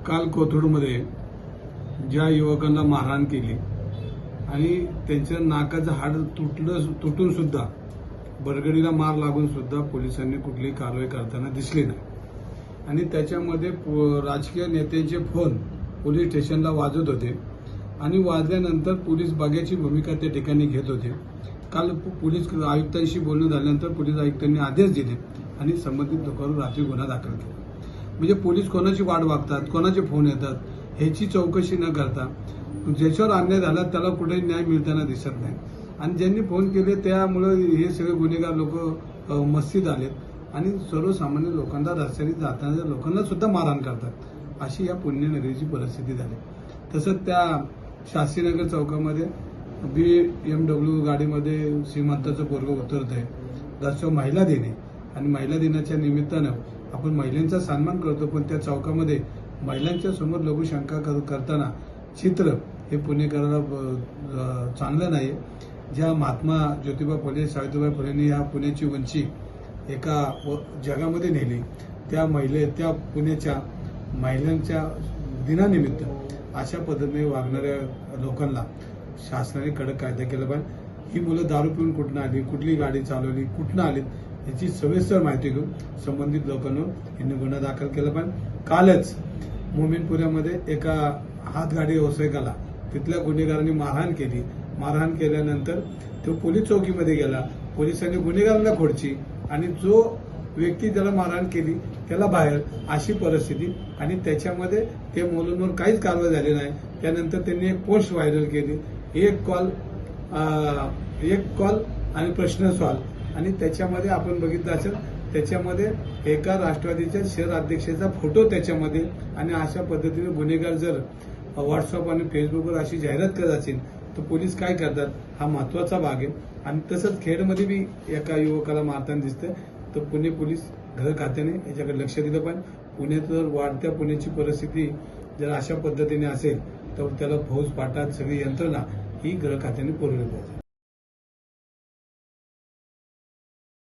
काल कोथरूडमध्ये ज्या युवकांना मारहाण केली आणि त्यांच्या नाकाचं हाड तुटून सुद्धा बरगडीला मार लागून सुद्धा पोलिसांनी कुठलीही कारवाई करताना दिसली नाही आणि त्याच्यामध्ये राजकीय नेत्यांचे फोन पोलीस स्टेशनला वाजत होते आणि वाजल्यानंतर पोलीस बघ्याची भूमिका त्या ठिकाणी घेत होते। काल पोलीस आयुक्तांशी बोलणं झाल्यानंतर पोलीस आयुक्तांनी आदेश दिले आणि संबंधित लोकांवर रात्री गुन्हा दाखल केला। म्हणजे पोलीस कोणाची वाट बघतात, कोणाचे फोन येतात ह्याची चौकशी न करता ज्याच्यावर अन्याय झाला त्याला कुठेही न्याय मिळताना दिसत नाही आणि ज्यांनी फोन केले त्यामुळे हे सगळे गुन्हेगार लोक मस्तीत आलेत आणि सर्वसामान्य लोकांना रस्त्याने जाताना लोकांना सुद्धा मारहाण करतात अशी या पुण्यनगरीची परिस्थिती झाली। तसंच त्या शास्त्रीनगर चौकामध्ये BMW गाडीमध्ये श्रीमंताचं पोरग उतरत आहे। त्याचं महिला दिन आहे आणि महिला दिनाच्या निमित्तानं आपण महिलांचा सन्मान करतो, पण त्या चौकामध्ये महिलांच्या समोर लघुशंका करताना चित्र हे पुणेकराला चांगलं नाही। ज्या महात्मा ज्योतिबा फुले सावित्रीबाई फुलेंनी या पुण्याची उंची एका जगामध्ये नेली, त्या पुण्याच्या महिलांच्या दिनानिमित्त अशा पद्धतीने वागणाऱ्या लोकांना शासनाने कडक कायदा केला पाहिजे। ही मुलं दारू पिऊन कुठनं आली, कुठली गाडी चालवली, कुठनं आलीत याची सविस्तर माहिती घेऊन संबंधित लोकांवर यांनी गुन्हा दाखल केला पाहिजे। कालच मोमीनपुऱ्यामध्ये एका हातगाडी व्यावसायिकाला तिथल्या गुन्हेगारांनी मारहाण केली। मारहाण केल्यानंतर तो पोलीस चौकीमध्ये गेला, पोलिसांनी गुन्हेगारांना खोडची आणि जो व्यक्ती ज्याला मारहाण केली त्याला बाहेर अशी परिस्थिती आणि त्याच्यामध्ये ते मुलांवर काहीच कारवाई झाली नाही। त्यानंतर त्यांनी एक पोस्ट व्हायरल केली, एक कॉल आणि प्रश्न सॉल्व आणि त्याच्यामध्ये आपण बघितलं असेल त्याच्यामध्ये एका राष्ट्रवादीच्या शहर अध्यक्षाचा फोटो त्याच्यामध्ये आणि अशा पद्धतीने गुन्हेगार जर व्हॉट्सअप आणि फेसबुकवर अशी जाहिरात करत असेल तर पोलीस काय करतात हा महत्वाचा भाग आहे। आणि तसंच खेडमध्ये बी एका युवकाला मारताना दिसतंय, तर पुणे पोलीस गृह खात्याने याच्याकडे लक्ष दिलं पाहिजे। पुण्यात जर वाढत्या पुण्याची परिस्थिती जर अशा पद्धतीने असेल तर त्याला फौज पाटात सगळी यंत्रणा ही गृह खात्याने पुरवली पाहिजे।